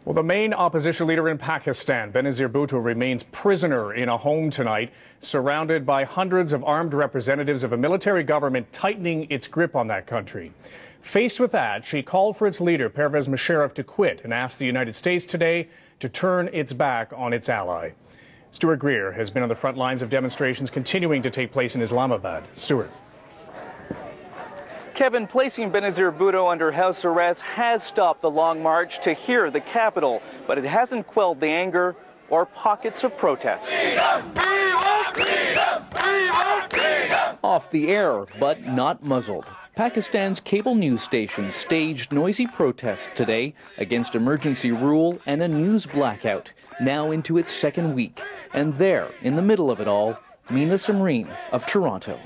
Well, the main opposition leader in Pakistan, Benazir Bhutto, remains prisoner in a home tonight, surrounded by hundreds of armed representatives of a military government tightening its grip on that country. Faced with that, she called for its leader, Pervez Musharraf, to quit and asked the United States today to turn its back on its ally. Stuart Greer has been on the front lines of demonstrations continuing to take place in Islamabad. Stuart. Kevin, placing Benazir Bhutto under house arrest has stopped the long march to here, the capital, but it hasn't quelled the anger or pockets of protest. Freedom! Freedom! Freedom! Freedom! Off the air, but not muzzled. Pakistan's cable news stations staged noisy protests today against emergency rule and a news blackout, now into its second week. And there, in the middle of it all, Meena Samreen of Toronto.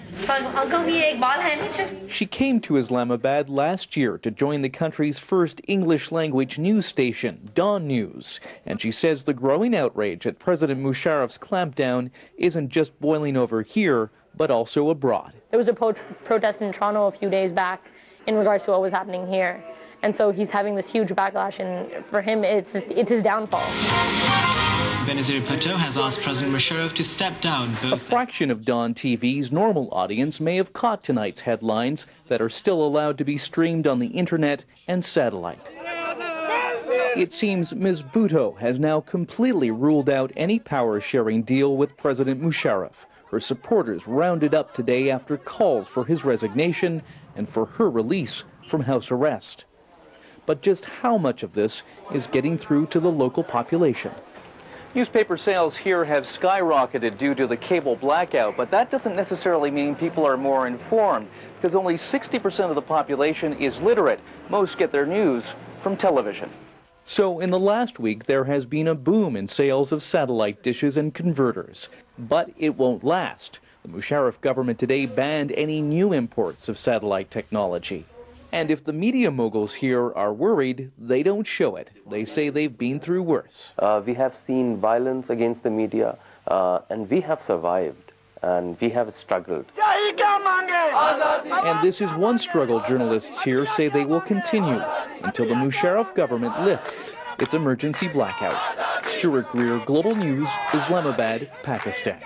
She came to Islamabad last year to join the country's first English-language news station, Dawn News. And she says the growing outrage at President Musharraf's clampdown isn't just boiling over here, but also abroad. There was a protest in Toronto a few days back in regards to what was happening here. And so he's having this huge backlash, and for him, it's his downfall. Benazir Bhutto has asked President Musharraf to step down. A fraction of Dawn TV's normal audience may have caught tonight's headlines that are still allowed to be streamed on the internet and satellite. It seems Ms. Bhutto has now completely ruled out any power-sharing deal with President Musharraf. Her supporters rounded up today after calls for his resignation and for her release from house arrest. But just how much of this is getting through to the local population? Newspaper sales here have skyrocketed due to the cable blackout, but that doesn't necessarily mean people are more informed, because only 60% of the population is literate. Most get their news from television. So in the last week, there has been a boom in sales of satellite dishes and converters. But it won't last. The Musharraf government today banned any new imports of satellite technology. And if the media moguls here are worried, they don't show it. They say they've been through worse. We have seen violence against the media, and we have survived, and we have struggled. And this is one struggle journalists here say they will continue until the Musharraf government lifts its emergency blackout. Stuart Greer, Global News, Islamabad, Pakistan.